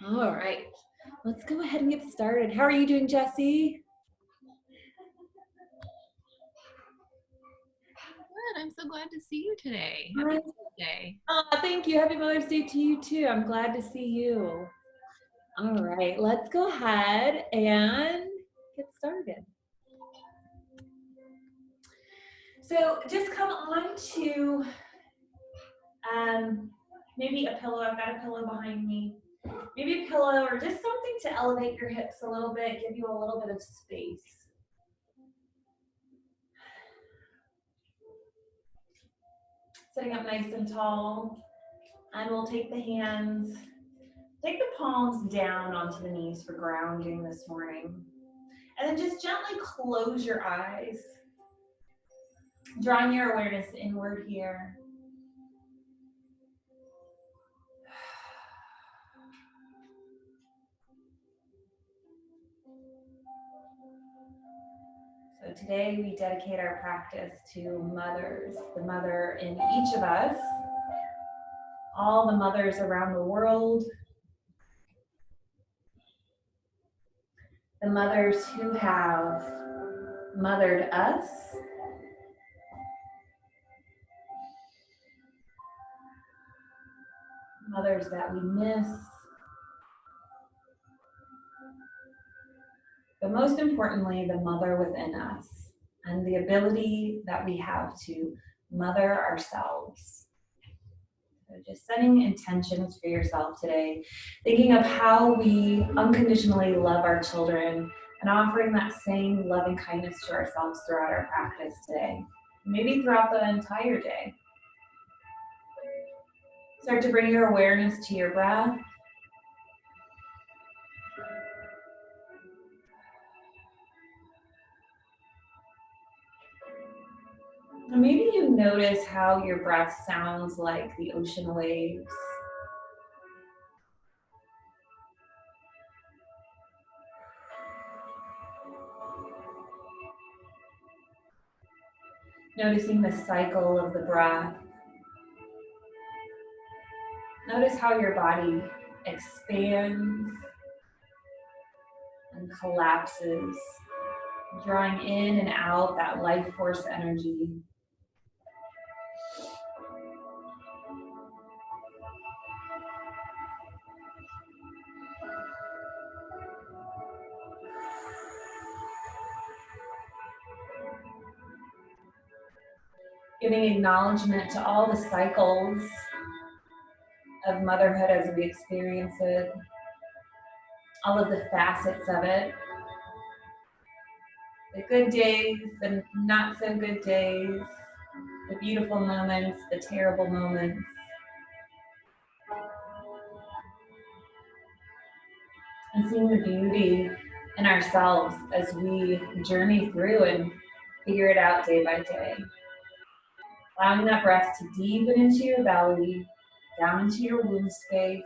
All right, let's go ahead and get started. How are you doing, Jessie? Good. I'm so glad to see you today. Happy Hi. Mother's Day. Thank you. Happy Mother's Day to you too. I'm glad to see you. All right, let's go ahead and get started. So just come on to maybe a pillow. I've got a pillow behind me. Maybe a pillow or just something to elevate your hips a little bit, give you a little bit of space. Sitting up nice and tall, and we'll take the palms down onto the knees for grounding this morning. And then just gently close your eyes, drawing your awareness inward here. So today we dedicate our practice to mothers, the mother in each of us, all the mothers around the world, the mothers who have mothered us, mothers that we miss, but most importantly, the mother within us and the ability that we have to mother ourselves. So just setting intentions for yourself today, thinking of how we unconditionally love our children and offering that same loving kindness to ourselves throughout our practice today, maybe throughout the entire day. Start to bring your awareness to your breath. And maybe you notice how your breath sounds like the ocean waves. Noticing the cycle of the breath. Notice how your body expands and collapses, drawing in and out that life force energy. Giving acknowledgement to all the cycles of motherhood as we experience it, all of the facets of it, the good days, the not so good days, the beautiful moments, the terrible moments. And seeing the beauty in ourselves as we journey through and figure it out day by day. Allowing that breath to deepen into your belly, down into your womb space.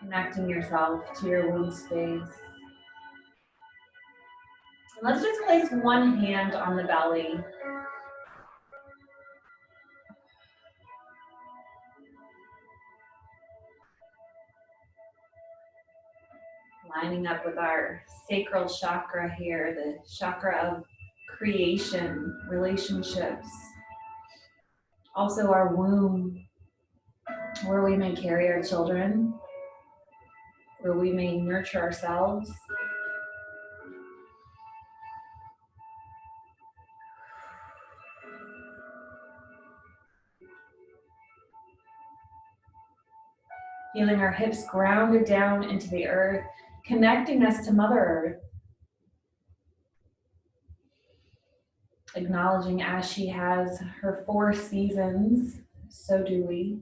Connecting yourself to your womb space. And let's just place one hand on the belly. Lining up with our sacral chakra here, the chakra of creation, relationships. Also our womb, where we may carry our children, where we may nurture ourselves. Feeling our hips grounded down into the earth, connecting us to Mother Earth. Acknowledging as she has her 4 seasons, so do we.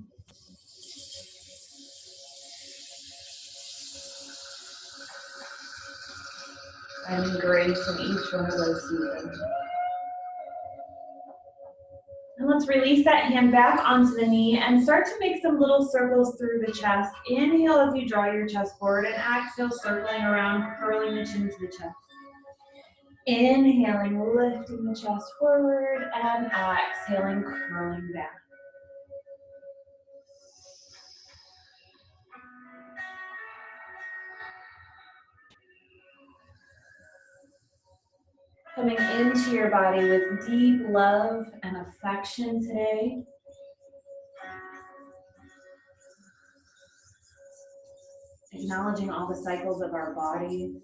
Finding grace in each one of those seasons. And let's release that hand back onto the knee and start to make some little circles through the chest. Inhale as you draw your chest forward and exhale, circling around, curling the chin to the chest. Inhaling, lifting the chest forward, and exhaling, curling back. Coming into your body with deep love and affection today. Acknowledging all the cycles of our body,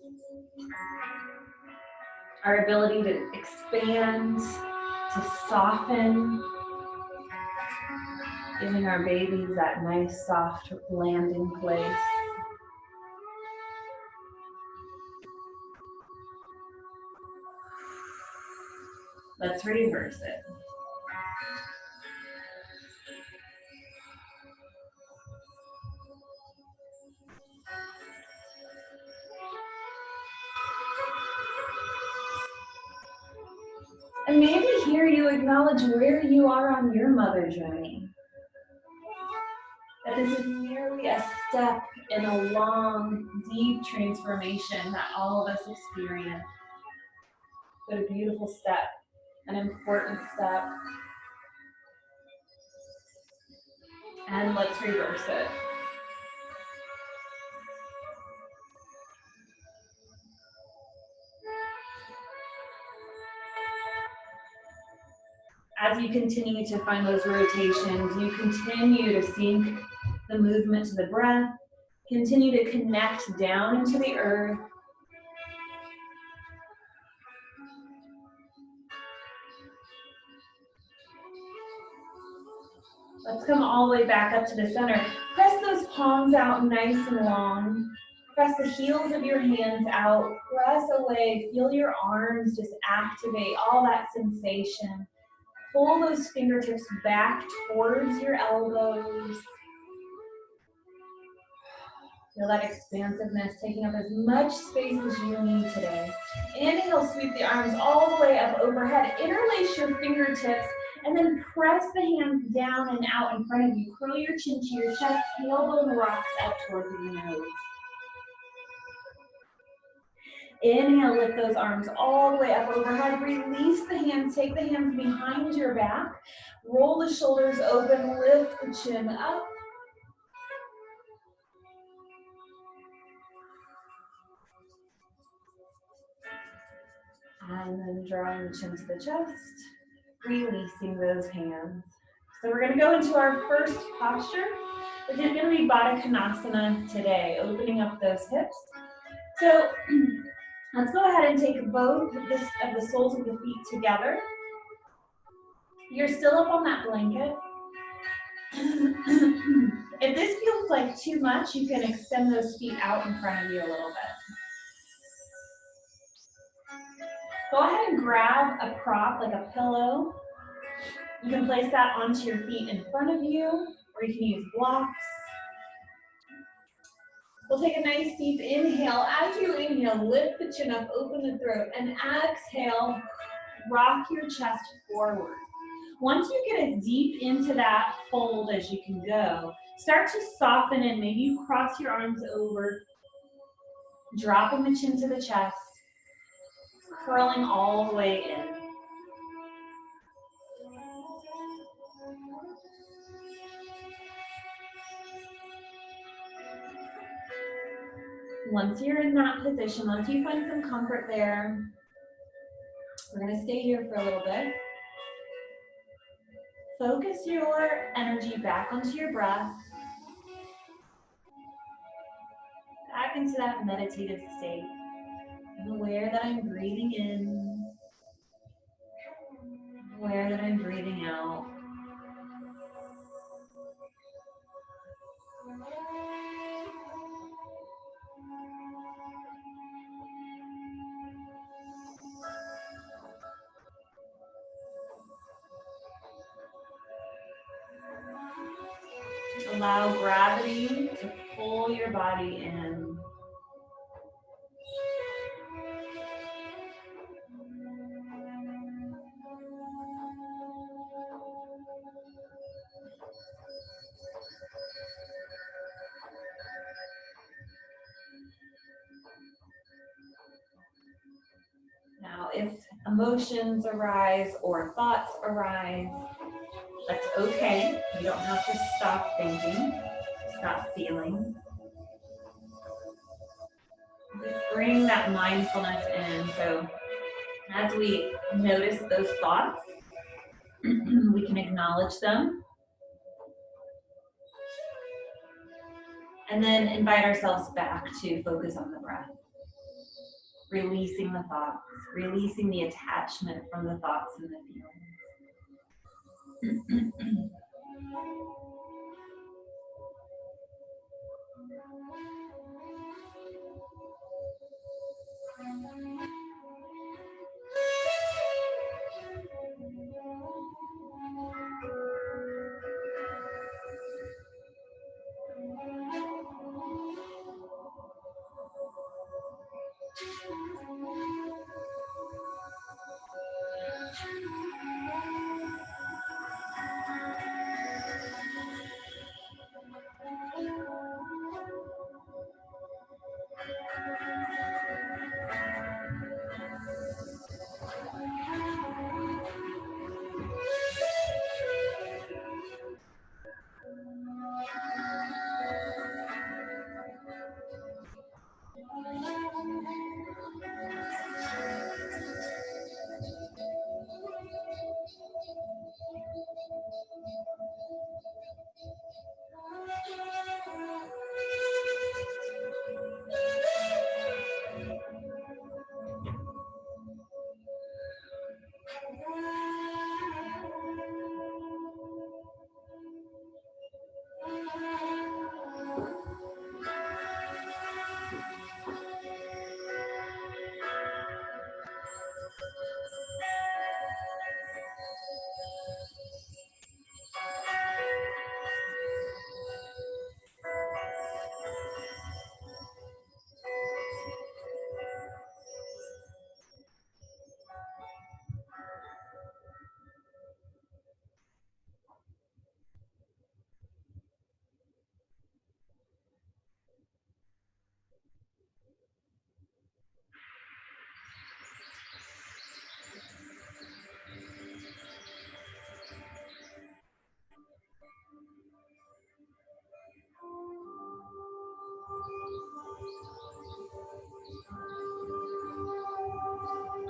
our ability to expand, to soften, giving our babies that nice soft landing place. Let's reverse it. And maybe here you acknowledge where you are on your mother journey. That this is merely a step in a long, deep transformation that all of us experience. But a beautiful step, an important step. And let's reverse it. As you continue to find those rotations, you continue to sync the movement to the breath, continue to connect down into the earth. Let's come all the way back up to the center. Press those palms out nice and long. Press the heels of your hands out. Press away. Feel your arms just activate all that sensation. Pull those fingertips back towards your elbows. Feel that expansiveness taking up as much space as you need today. Inhale, sweep the arms all the way up overhead. Interlace your fingertips and then press the hands down and out in front of you. Curl your chin to your chest, tailbone rocks up towards your nose. Inhale, lift those arms all the way up overhead. Release the hands, take the hands behind your back. Roll the shoulders open, lift the chin up. And then drawing the chin to the chest, releasing those hands. So we're going to go into our first posture, which is going to be Baddha Konasana today, opening up those hips. So let's go ahead and take both of the soles of the feet together. You're still up on that blanket. If this feels like too much, you can extend those feet out in front of you a little bit. Go ahead and grab a prop like a pillow. You can place that onto your feet in front of you, or you can use blocks. We'll take a nice deep inhale. As you inhale, lift the chin up, open the throat, and exhale, rock your chest forward. Once you get as deep into that fold as you can go, start to soften and maybe you cross your arms over, dropping the chin to the chest, curling all the way in. Once you're in that position, once you find some comfort there, we're going to stay here for a little bit. Focus your energy back onto your breath, back into that meditative state. I'm aware that I'm breathing in, I'm aware that I'm breathing out. Allow gravity to pull your body in. Now, if emotions arise or thoughts arise, that's okay. You don't have to stop thinking, stop feeling. Just bring that mindfulness in. So as we notice those thoughts, we can acknowledge them and then invite ourselves back to focus on the breath. Releasing the thoughts, releasing the attachment from the thoughts and the feelings.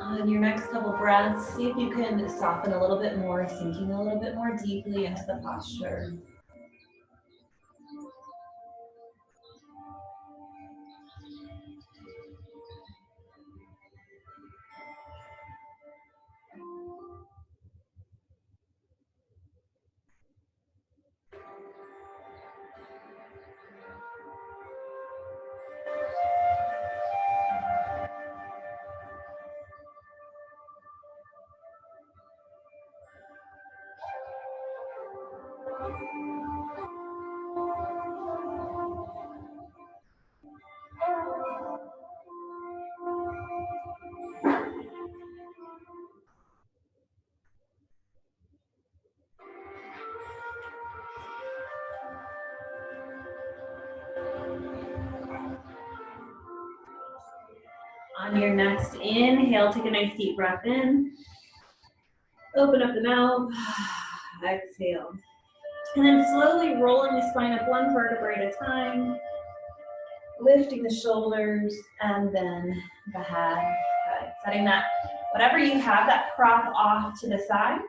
On your next couple breaths, see if you can soften a little bit more, sinking a little bit more deeply into the posture. On your next inhale, take a nice deep breath in. Open up the mouth. Exhale. And then slowly rolling the spine up one vertebrae at a time. Lifting the shoulders and then the head. Good. Setting that, whatever you have, that prop off to the side.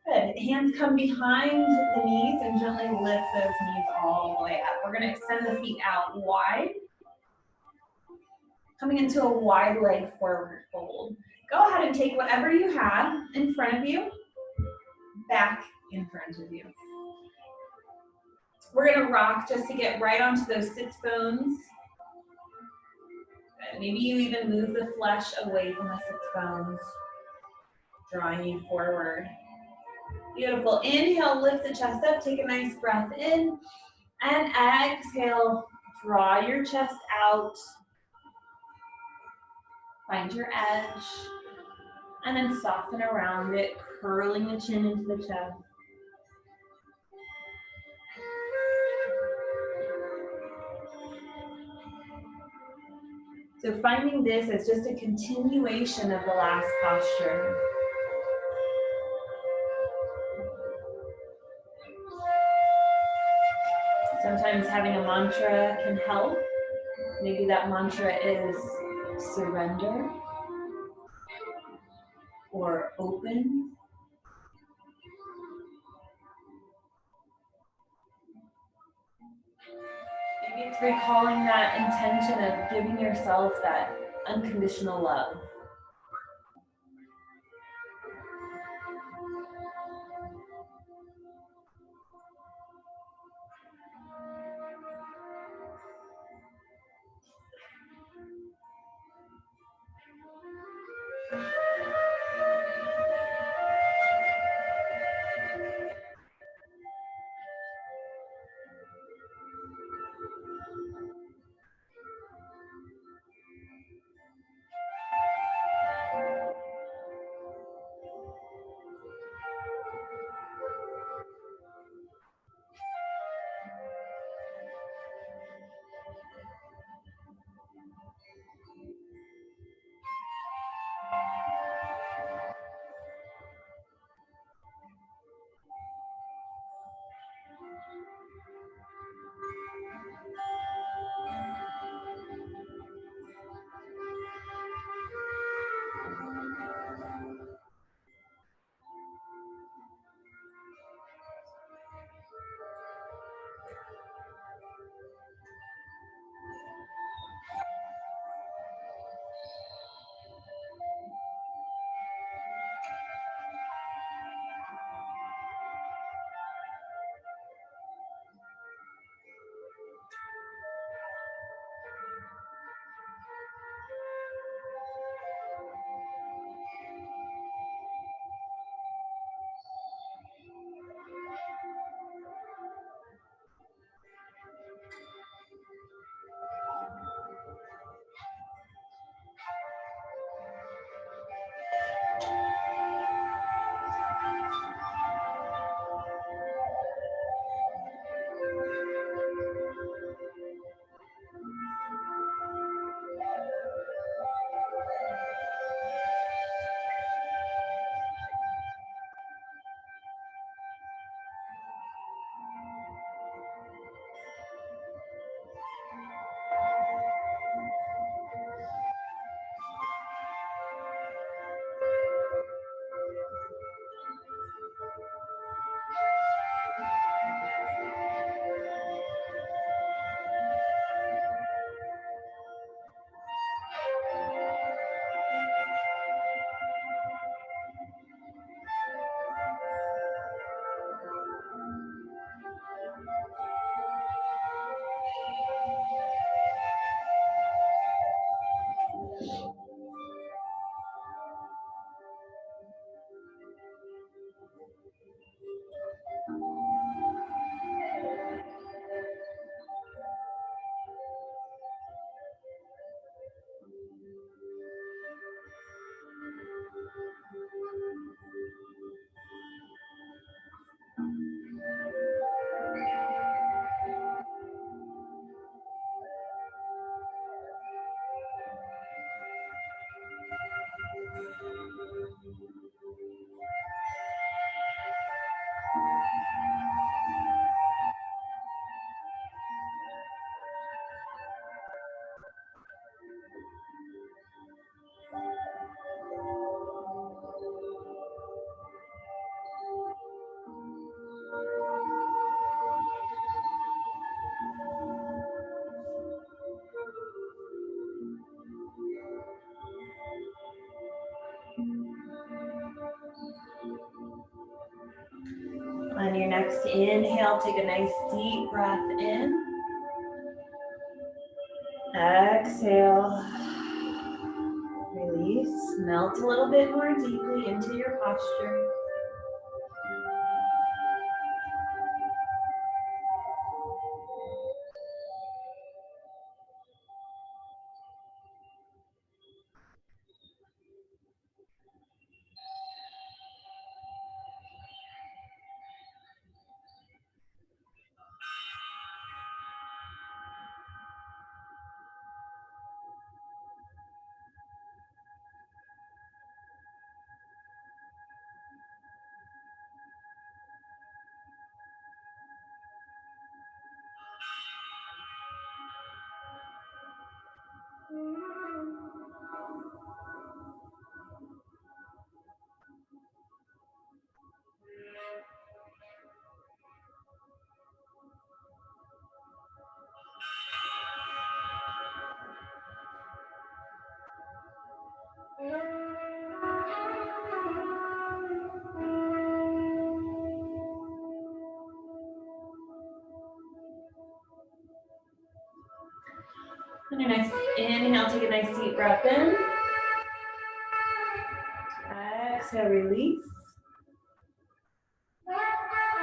Good. Hands come behind the knees and gently lift those knees all the way up. We're going to extend the feet out wide. Coming into a wide leg forward fold. Go ahead and take whatever you have in front of you, back in front of you. We're going to rock just to get right onto those sits bones. Maybe you even move the flesh away from the sits bones, drawing you forward. Beautiful. Inhale, lift the chest up, take a nice breath in, and exhale, draw your chest out. Find your edge, and then soften around it, curling the chin into the chest. So finding this as just a continuation of the last posture. Sometimes having a mantra can help. Maybe that mantra is surrender or open. Maybe it's recalling that intention of giving yourself that unconditional love. On your next inhale, take a nice deep breath in. Exhale. Release. Melt a little bit more deeply into your posture. On your next inhale, take a nice deep breath in. Exhale, release.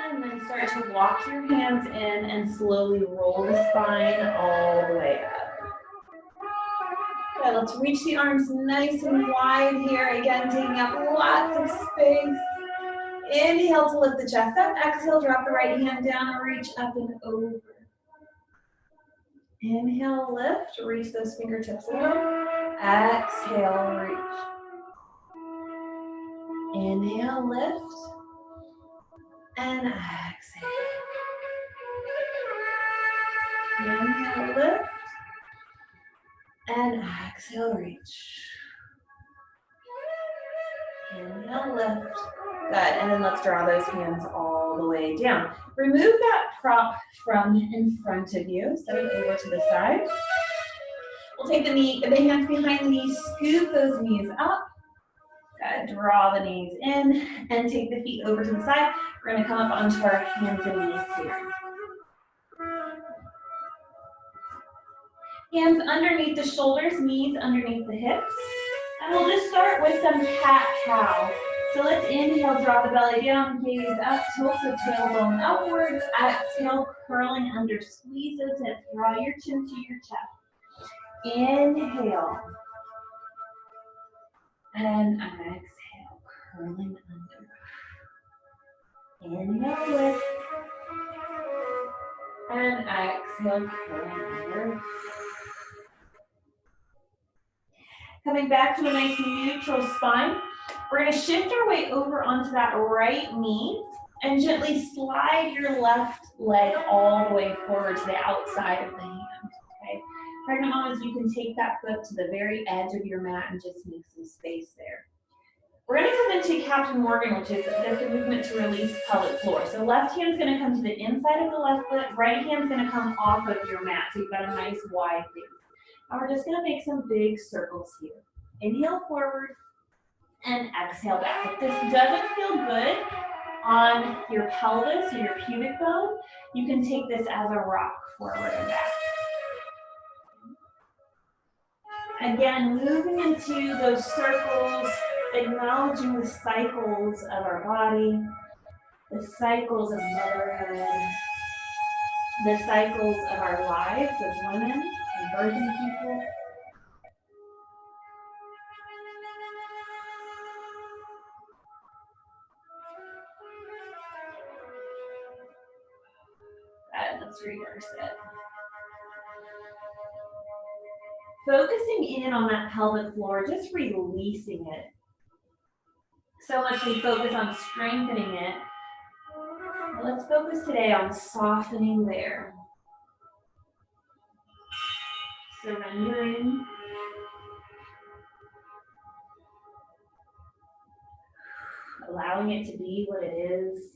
And then start to walk your hands in and slowly roll the spine all the way up. Okay, let's reach the arms nice and wide here. Again, taking up lots of space. Inhale to lift the chest up. Exhale, drop the right hand down and reach up and over. Inhale, lift, reach those fingertips up. Exhale, reach. Inhale, lift. And exhale. Inhale, lift. And exhale, reach. Inhale, lift. Good, and then let's draw those hands all the way down. Remove that prop from in front of you. Set it over to the side. We'll take the hands behind the knees, scoop those knees up. Good, draw the knees in, and take the feet over to the side. We're gonna come up onto our hands and knees here. Hands underneath the shoulders, knees underneath the hips. And we'll just start with some cat-cow. So let's inhale, draw the belly down, gaze up, tilt the tailbone upwards. Exhale, curling under, squeeze those hips, draw your chin to your chest. Inhale. And exhale, curling under. Inhale, lift. And exhale, curling under. Coming back to a nice neutral spine. We're going to shift our weight over onto that right knee and gently slide your left leg all the way forward to the outside of the hand. Okay. Pregnant mamas, you can take that foot to the very edge of your mat and just make some space there. We're going to come into Captain Morgan, which is the movement to release pelvic floor. So left hand's going to come to the inside of the left foot, right hand's going to come off of your mat. So you've got a nice wide base. And we're just going to make some big circles here. Inhale forward and exhale back. If this doesn't feel good on your pelvis or your pubic bone, you can take this as a rock forward and back. Again, moving into those circles, acknowledging the cycles of our body, the cycles of motherhood, the cycles of our lives as women and birthing people. Let's reverse it. Focusing in on that pelvic floor, just releasing it. So much we focus on strengthening it. Let's focus today on softening there. Surrendering. Allowing it to be what it is.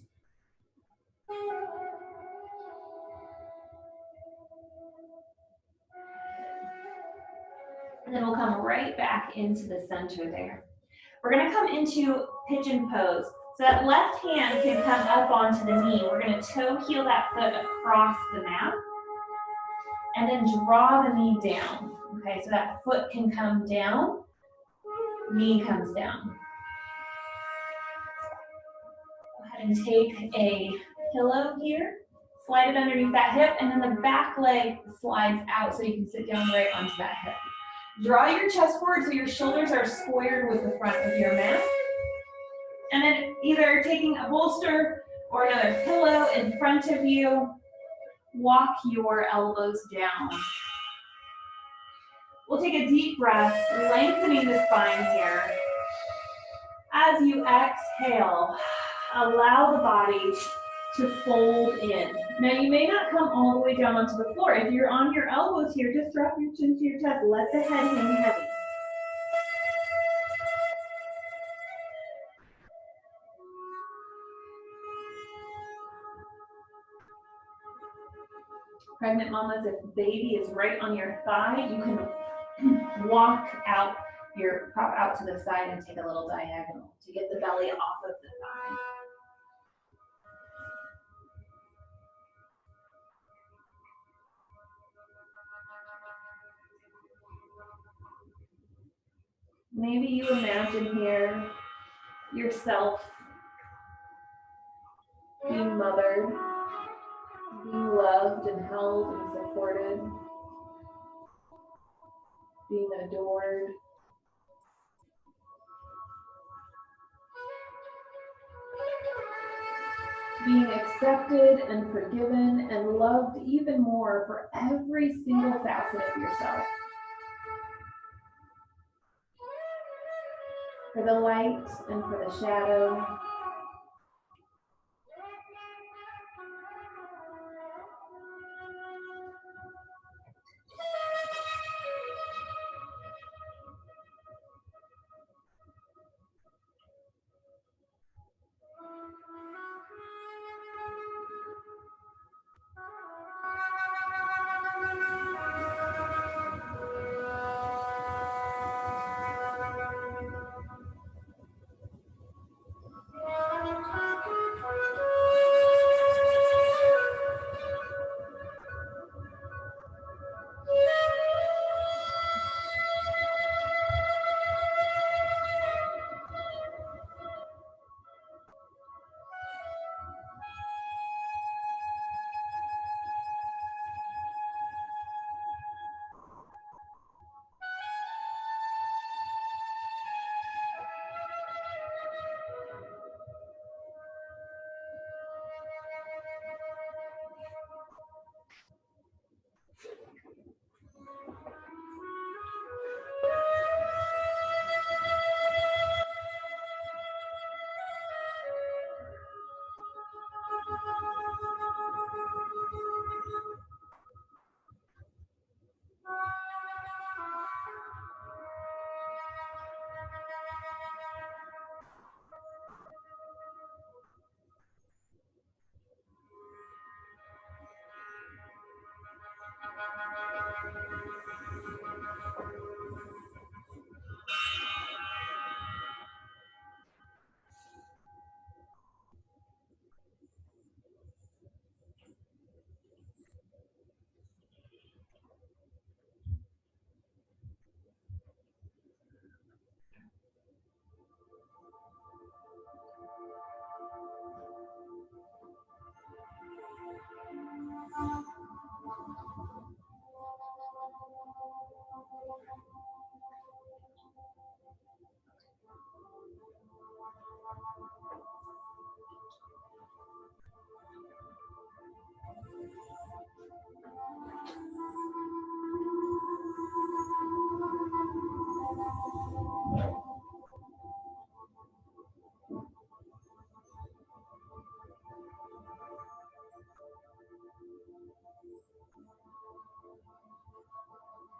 And then we'll come right back into the center there. We're going to come into pigeon pose. So that left hand can come up onto the knee. We're going to toe heel that foot across the mat. And then draw the knee down. Okay, so that foot can come down, knee comes down. Go ahead and take a pillow here, slide it underneath that hip, and then the back leg slides out so you can sit down right onto that hip. Draw your chest forward so your shoulders are squared with the front of your mat. And then either taking a bolster or another pillow in front of you, walk your elbows down. We'll take a deep breath, lengthening the spine here. As you exhale, allow the body to fold in. Now you may not come all the way down onto the floor. If you're on your elbows here, just drop your chin to your chest. Let the head hang heavy. Pregnant mamas, if baby is right on your thigh, you can walk out your prop out to the side and take a little diagonal to get the belly off of the thigh. Maybe you imagine here yourself being mothered, being loved and held and supported, being adored. Being accepted and forgiven and loved even more for every single facet of yourself. For the light and for the shadow.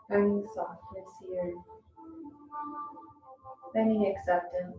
Finding softness here, finding acceptance.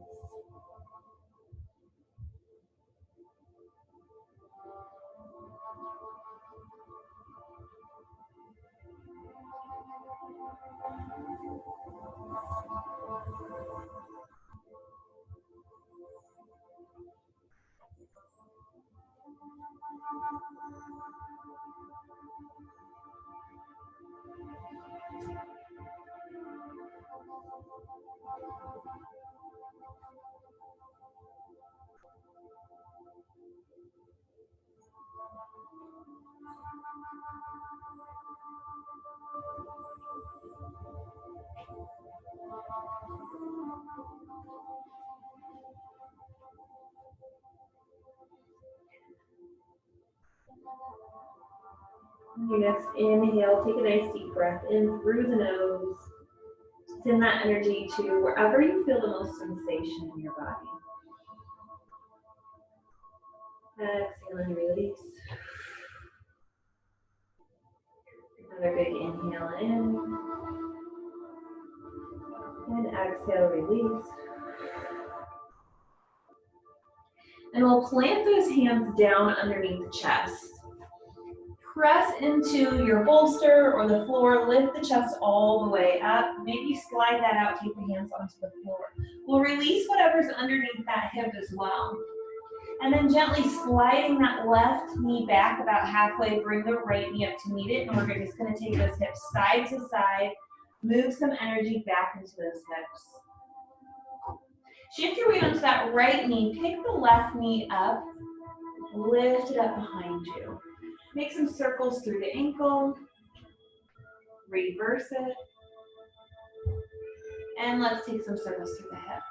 Your next inhale, take a nice deep breath in through the nose. Send that energy to wherever you feel the most sensation in your body. Exhale and release. Another big inhale in. And exhale, release. And we'll plant those hands down underneath the chest. press into your bolster or the floor, lift the chest all the way up. Maybe slide that out, take the hands onto the floor. We'll release whatever's underneath that hip as well. And then gently sliding that left knee back about halfway, bring the right knee up to meet it, and we're just gonna take those hips side to side, move some energy back into those hips. Shift your weight onto that right knee, pick the left knee up, lift it up behind you. Make some circles through the ankle, reverse it, and let's take some circles through the hip.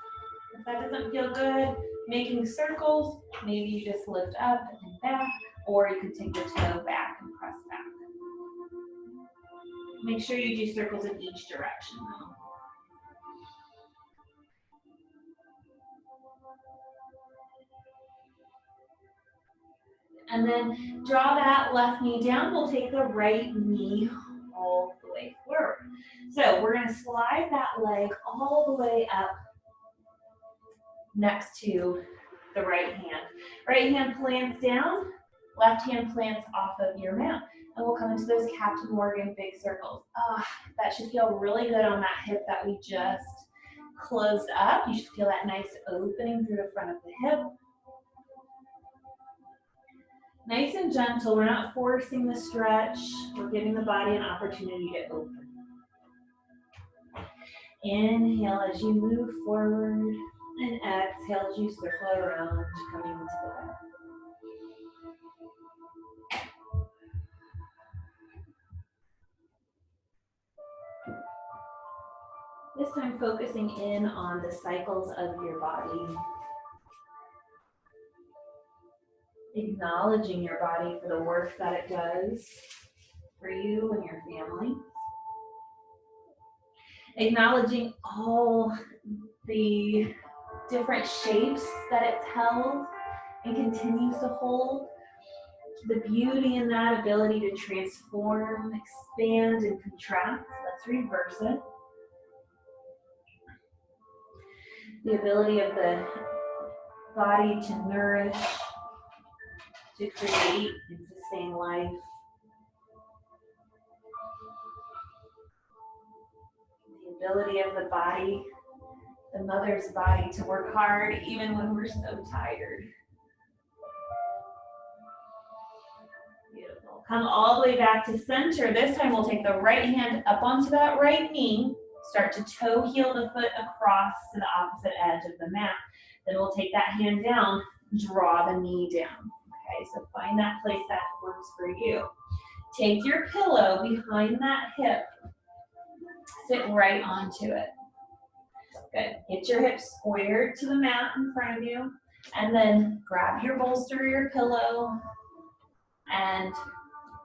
If that doesn't feel good, making circles, maybe you just lift up and back, or you could take the toe back and press back. Make sure you do circles in each direction though. And then draw that left knee down. We'll take the right knee all the way forward. So we're gonna slide that leg all the way up next to the right hand. Right hand plants down, left hand plants off of your mat. And we'll come into those Captain Morgan big circles. That should feel really good on that hip that we just closed up. You should feel that nice opening through the front of the hip. Nice and gentle, we're not forcing the stretch. We're giving the body an opportunity to open. Inhale as you move forward, and exhale as you circle around, coming into the back. This time focusing in on the cycles of your body. Acknowledging your body for the work that it does for you and your family. Acknowledging all the different shapes that it's held and continues to hold. The beauty in that ability to transform, expand, and contract. Let's reverse it. The ability of the body to nourish, to create and sustain life. The ability of the body, the mother's body, to work hard even when we're so tired. Beautiful. Come all the way back to center. This time we'll take the right hand up onto that right knee. Start to toe heel the foot across to the opposite edge of the mat. Then we'll take that hand down, draw the knee down. Okay, so find that place that works for you. Take your pillow behind that hip. Sit right onto it. Good. Get your hips squared to the mat in front of you. And then grab your bolster or your pillow and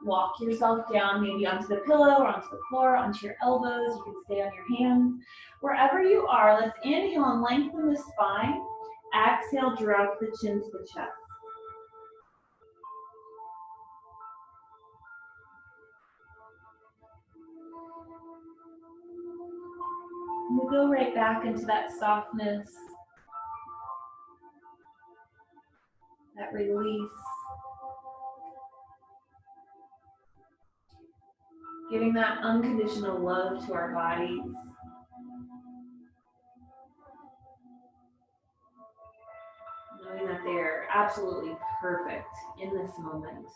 walk yourself down, maybe onto the pillow or onto the floor, onto your elbows. You can stay on your hands. Wherever you are, let's inhale and lengthen the spine. Exhale, drop the chin to the chest. We'll go right back into that softness, that release. Giving that unconditional love to our bodies. Knowing that they're absolutely perfect in this moment.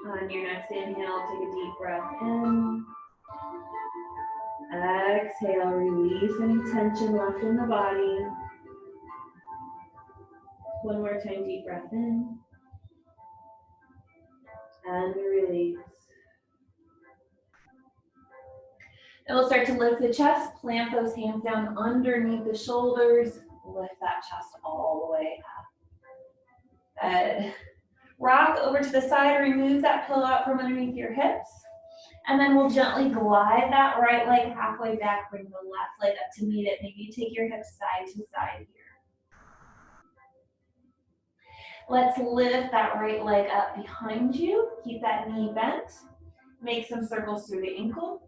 On your next inhale, take a deep breath in. Exhale, release any tension left in the body. One more time, deep breath in. And release. And we'll start to lift the chest, plant those hands down underneath the shoulders. Lift that chest all the way up. Good. Rock over to the side, remove that pillow out from underneath your hips. And then we'll gently glide that right leg halfway back, bring the left leg up to meet it. Maybe you take your hips side to side here. Let's lift that right leg up behind you. Keep that knee bent. Make some circles through the ankle.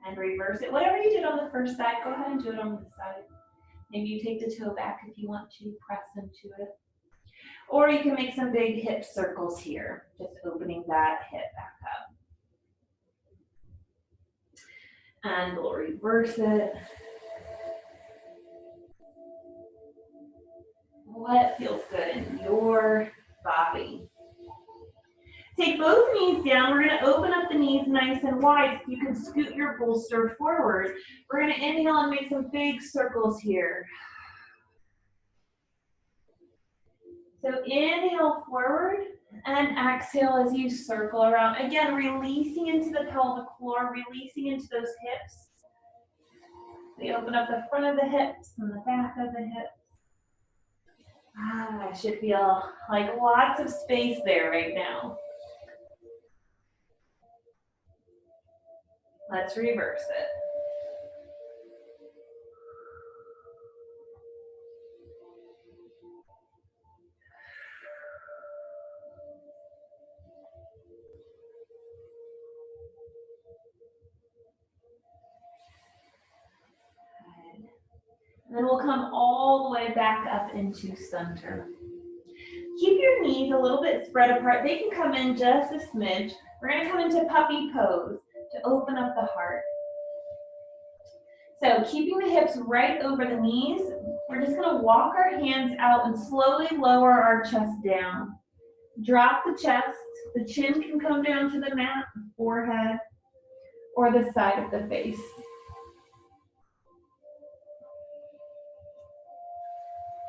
And reverse it. Whatever you did on the first side, go ahead and do it on this side. Maybe you take the toe back if you want to, press into it. Or you can make some big hip circles here, just opening that hip back up. And we'll reverse it. What feels good in your body? Take both knees down. We're going to open up the knees nice and wide so you can scoot your bolster forward. We're going to inhale and make some big circles here. So inhale forward and exhale as you circle around. Again, releasing into the pelvic floor, releasing into those hips. We open up the front of the hips and the back of the hips. I should feel like lots of space there right now. Let's reverse it. And then we'll come all the way back up into center. Keep your knees a little bit spread apart. They can come in just a smidge. We're going to come into puppy pose to open up the heart. So keeping the hips right over the knees, we're just going to walk our hands out and slowly lower our chest down. Drop the chest. The chin can come down to the mat, forehead, or the side of the face.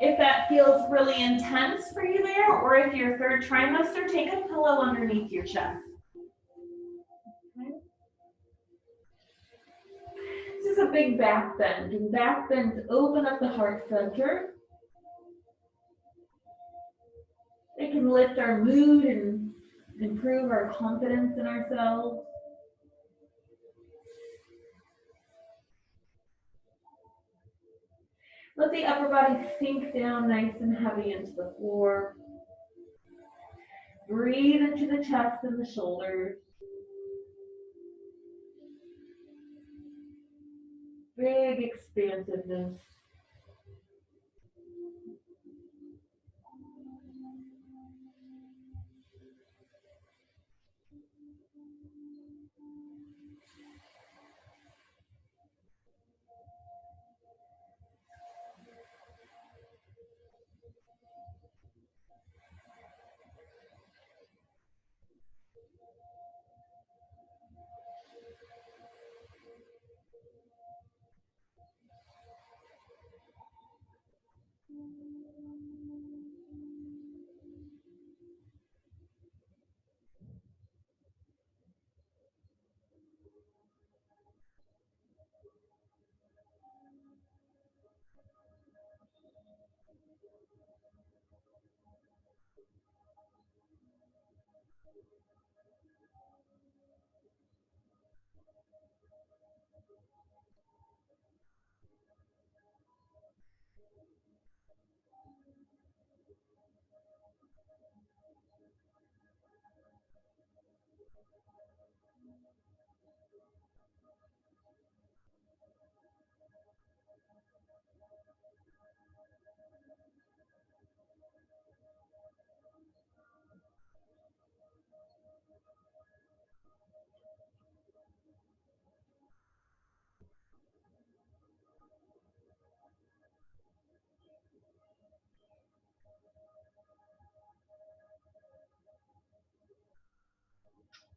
If that feels really intense for you there, or if your third trimester, take a pillow underneath your chest. Okay. This is a big back bend, and back bends open up the heart center. It can lift our mood and improve our confidence in ourselves. Let the upper body sink down nice and heavy into the floor. Breathe into the chest and the shoulders. Big expansiveness.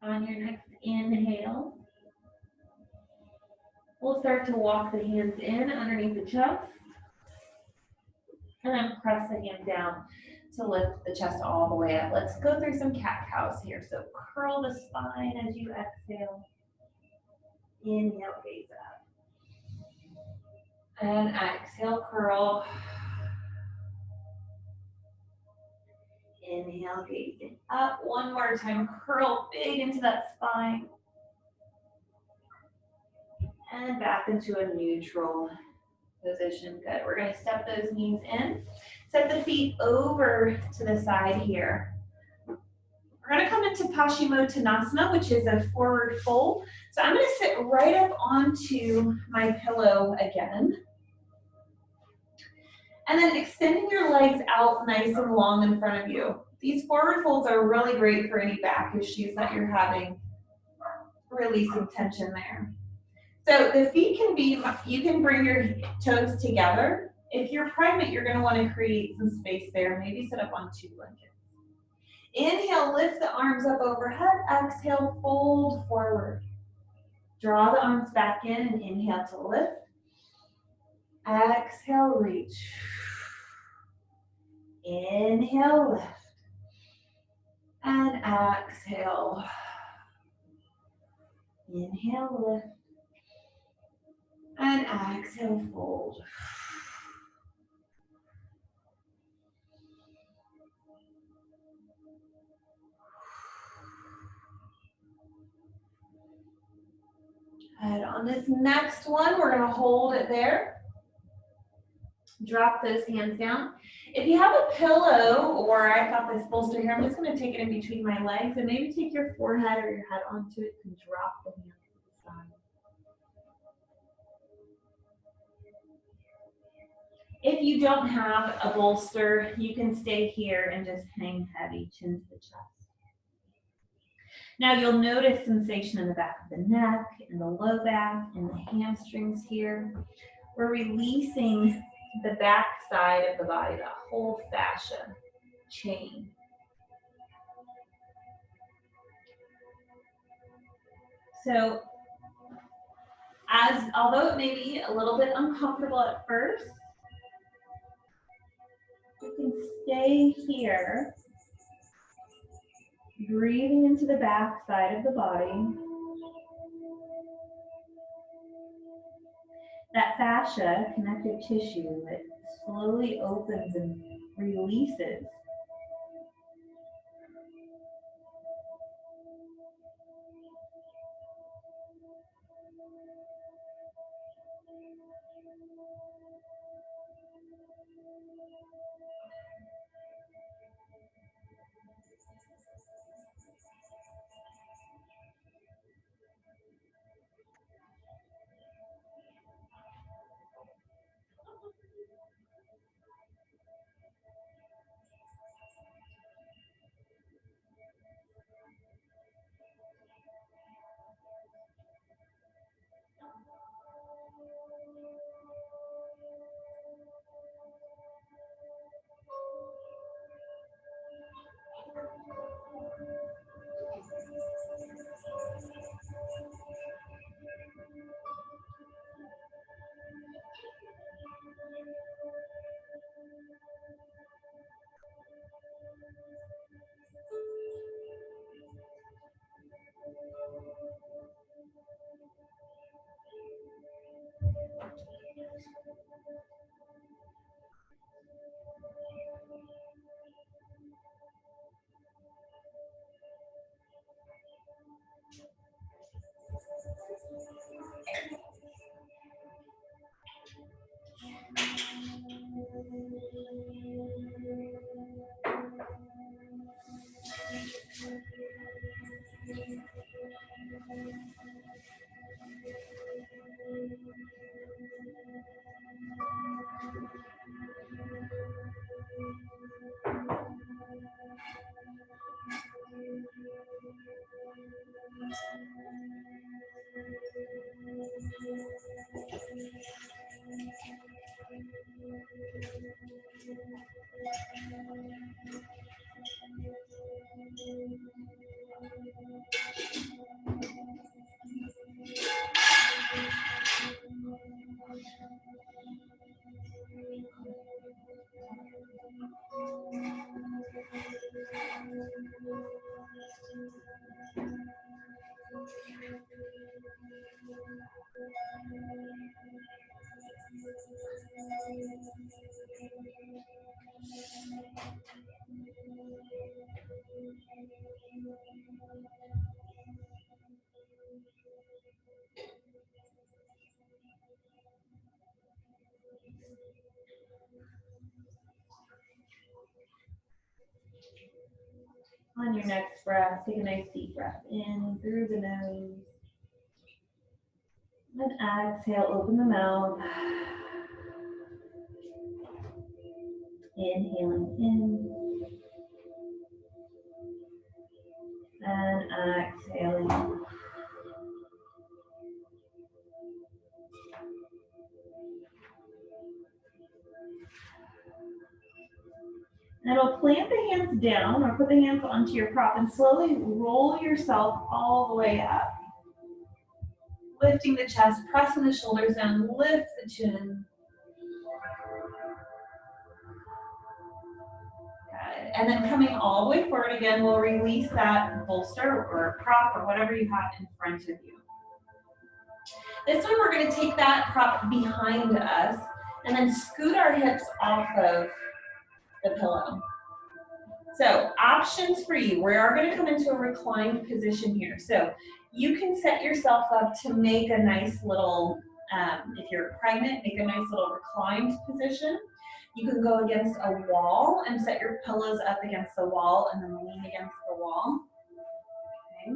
On your next inhale, we'll start to walk the hands in underneath the chest and then press the hand down to lift the chest all the way up. Let's go through some cat-cows here. So curl the spine as you exhale. Inhale, gaze up. And exhale, curl. Inhale, gazing up. One more time, curl big into that spine. And back into a neutral position. Good. We're going to step those knees in. Set the feet over to the side here. We're going to come into Paschimottanasana, which is a forward fold. So I'm going to sit right up onto my pillow again. And then extending your legs out nice and long in front of you. These forward folds are really great for any back issues that you're having, releasing tension there. So the feet can be, you can bring your toes together. If you're pregnant, you're going to want to create some space there. Maybe sit up on 2 blankets. Inhale, lift the arms up overhead. Exhale, fold forward. Draw the arms back in and inhale to lift. Exhale, reach. Inhale, lift. And exhale. Inhale, lift. And exhale, fold. And on this next one, we're going to hold it there. Drop those hands down. If you have a pillow, or I've got this bolster here, I'm just going to take it in between my legs and maybe take your forehead or your head onto it and drop the hands to the side. If you don't have a bolster, you can stay here and just hang heavy, chin to the chest. Now you'll notice sensation in the back of the neck, in the low back, in the hamstrings here. We're releasing the back side of the body, that whole fascia chain. So although it may be a little bit uncomfortable at first, you can stay here, breathing into the back side of the body. That fascia, connective tissue, that slowly opens and releases. On your next breath, take a nice deep breath in through the nose. And exhale, open the mouth. Inhaling in. And exhaling. And it'll plant the hands down or put the hands onto your prop and slowly roll yourself all the way up. Lifting the chest, pressing the shoulders down, lift the chin. Good. And then coming all the way forward again, we'll release that bolster or prop or whatever you have in front of you. This one, we're going to take that prop behind us and then scoot our hips off of the pillow. So options for you. We are going to come into a reclined position here. So you can set yourself up to make a nice little, if you're pregnant, make a nice little reclined position. You can go against a wall and set your pillows up against the wall and then lean against the wall. Okay.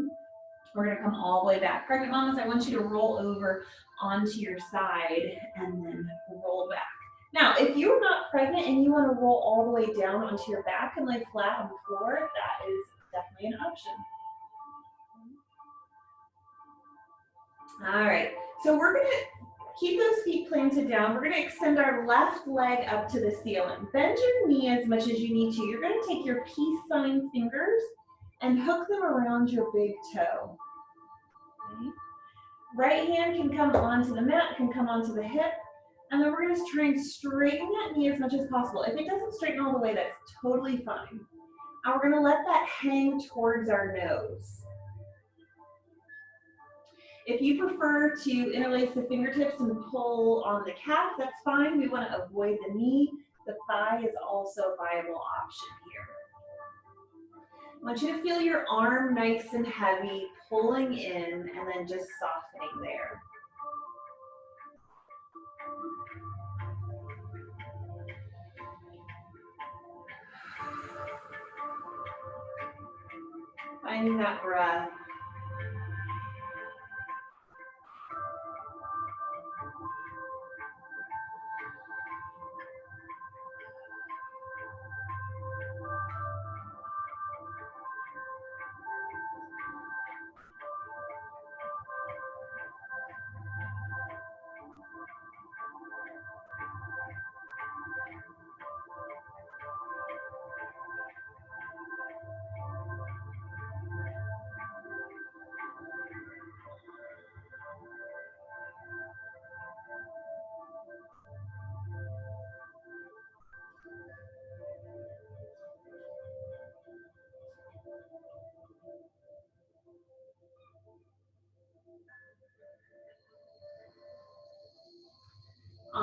We're going to come all the way back. Pregnant mamas, I want you to roll over onto your side and then roll back. Now, if you're not pregnant and you want to roll all the way down onto your back and lay flat on the floor, that is definitely an option. All right, so we're going to keep those feet planted down. We're going to extend our left leg up to the ceiling. Bend your knee as much as you need to. You're going to take your peace sign fingers and hook them around your big toe. Okay. Right hand can come onto the mat, can come onto the hip. And then we're going to try and straighten that knee as much as possible. If it doesn't straighten all the way, that's totally fine. And we're going to let that hang towards our nose. If you prefer to interlace the fingertips and pull on the calf, that's fine. We want to avoid the knee. The thigh is also a viable option here. I want you to feel your arm nice and heavy, pulling in, and then just softening there. Finding that breath.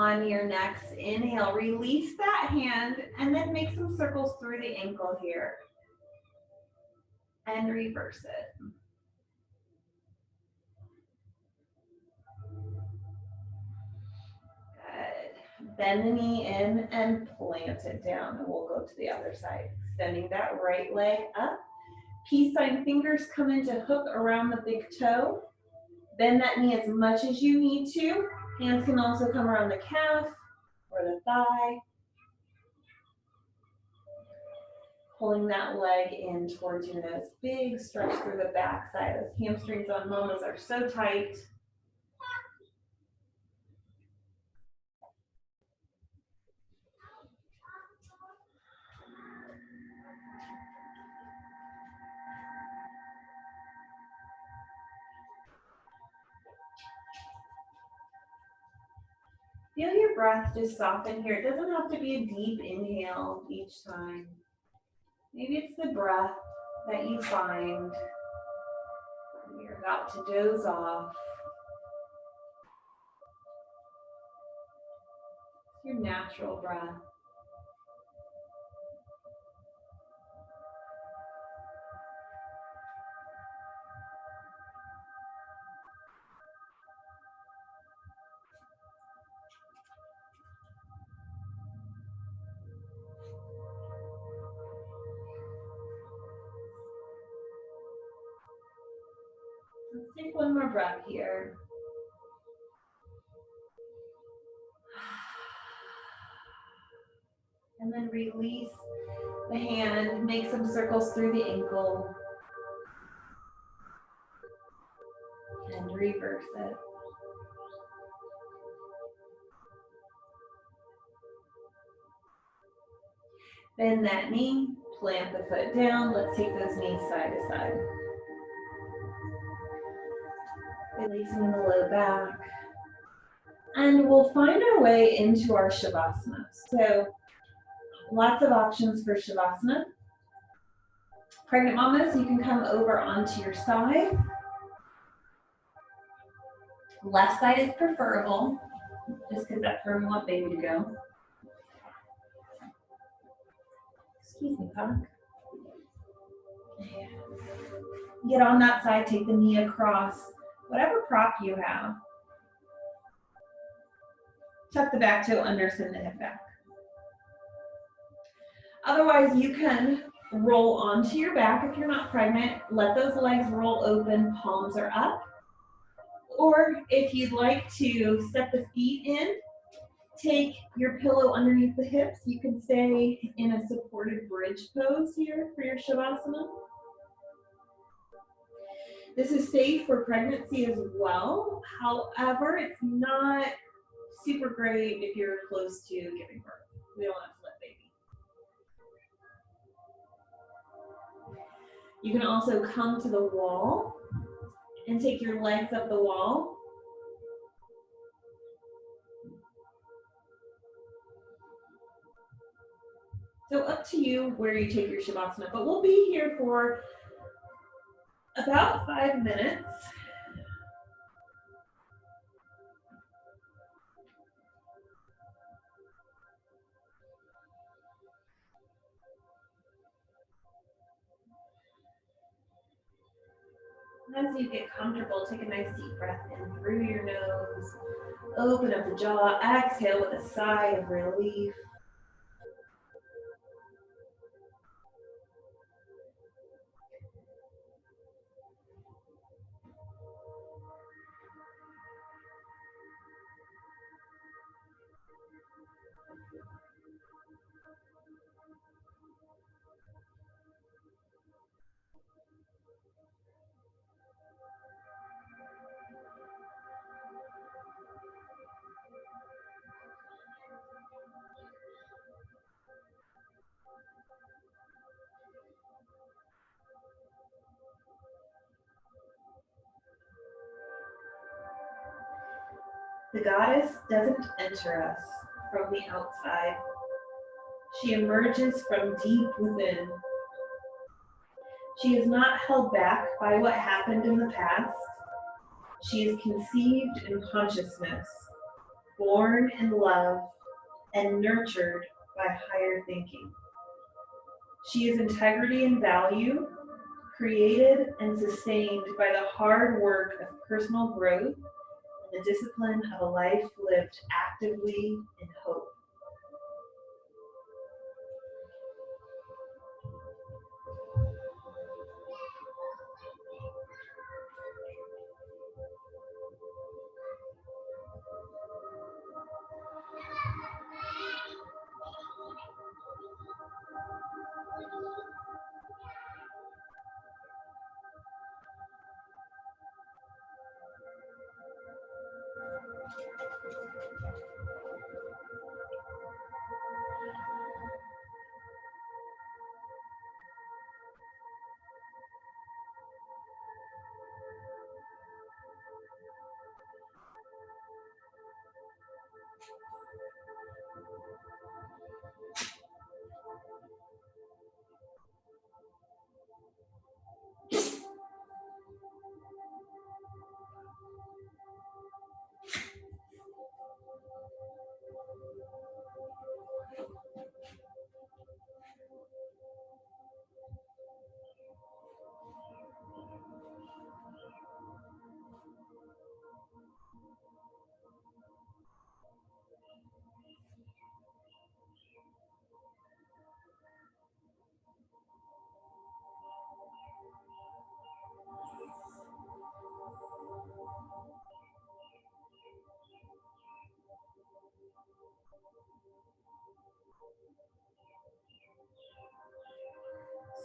on your next inhale, release that hand and then make some circles through the ankle here. And reverse it. Good. Bend the knee in and plant it down, and we'll go to the other side. Extending that right leg up. Peace sign fingers come in to hook around the big toe. Bend that knee as much as you need to. Hands can also come around the calf or the thigh. Pulling that leg in towards your nose. Big stretch through the back side. Those hamstrings on mamas are so tight. Feel your breath just soften here. It doesn't have to be a deep inhale each time. Maybe it's the breath that you find when you're about to doze off. It's your natural breath. Let's take one more breath here. And then release the hand, make some circles through the ankle, and reverse it. Bend that knee, plant the foot down. Let's take those knees side to side. Releasing the low back. And we'll find our way into our Shavasana. So lots of options for Shavasana. Pregnant mamas, you can come over onto your side. Left side is preferable, just because that's where we want baby to go. Excuse me, Puck. Get on that side, take the knee across, whatever prop you have. Tuck the back toe under, send the hip back. Otherwise, you can roll onto your back if you're not pregnant. Let those legs roll open, palms are up. Or if you'd like to step the feet in, take your pillow underneath the hips. You can stay in a supported bridge pose here for your Shavasana. This is safe for pregnancy as well. However, it's not super great if you're close to giving birth. We don't want to flip baby. You can also come to the wall and take your legs up the wall. So up to you where you take your Shavasana, but we'll be here for about 5 minutes. As you get comfortable, take a nice deep breath in through your nose. Open up the jaw. Exhale with a sigh of relief. The goddess doesn't enter us from the outside. She emerges from deep within. She is not held back by what happened in the past. She is conceived in consciousness. born in love and nurtured by higher thinking. She is integrity and value, created and sustained by the hard work of personal growth and the discipline of a life lived actively in hope.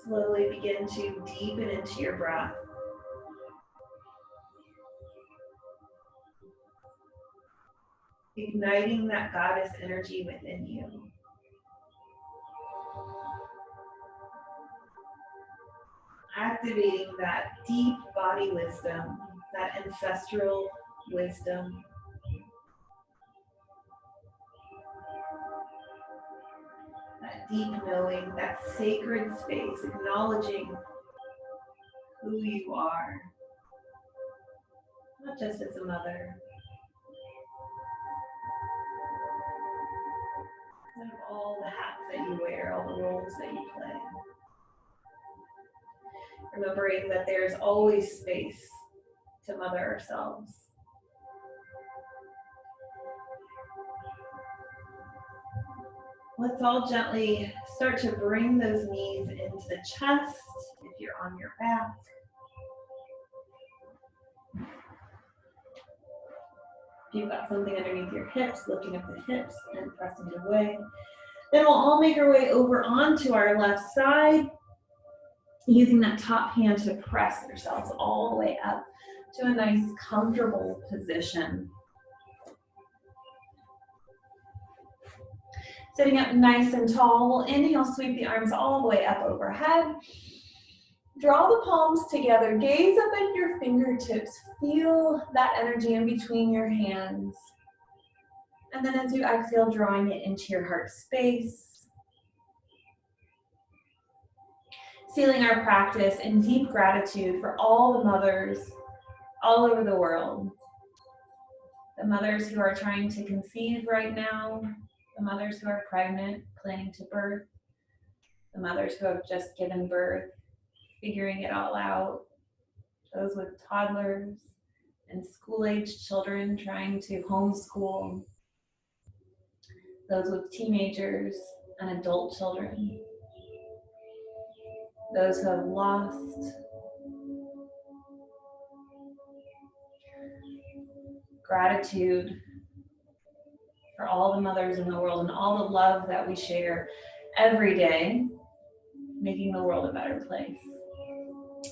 Slowly begin to deepen into your breath. Igniting that goddess energy within you. Activating that deep body wisdom, that ancestral wisdom. That deep knowing, that sacred space, acknowledging who you are, not just as a mother, but of all the hats that you wear, all the roles that you play. Remembering that there's always space to mother ourselves. Let's all gently start to bring those knees into the chest if you're on your back. If you've got something underneath your hips, lifting up the hips and pressing it away. Then we'll all make our way over onto our left side, using that top hand to press yourselves all the way up to a nice comfortable position. Sitting up nice and tall, we'll inhale, sweep the arms all the way up overhead. Draw the palms together, gaze up at your fingertips, feel that energy in between your hands. And then as you exhale, drawing it into your heart space. Sealing our practice in deep gratitude for all the mothers all over the world. The mothers who are trying to conceive right now, the mothers who are pregnant, planning to birth, the mothers who have just given birth, figuring it all out, those with toddlers and school-aged children trying to homeschool, those with teenagers and adult children, those who have lost, gratitude for all the mothers in the world and all the love that we share every day, making the world a better place.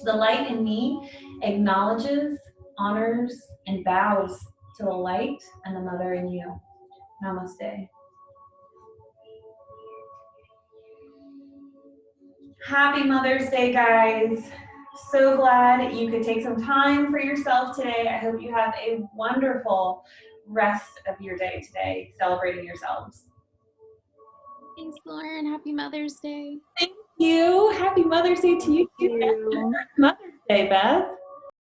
The light in me acknowledges, honors, and bows to the light and the mother in you. Namaste. Happy Mother's Day, guys. So glad you could take some time for yourself today. I hope you have a wonderful rest of your day today, celebrating yourselves. Thanks, Lauren. Happy Mother's Day. Thank you. Happy Mother's Day to you too. Mother's Day, Beth.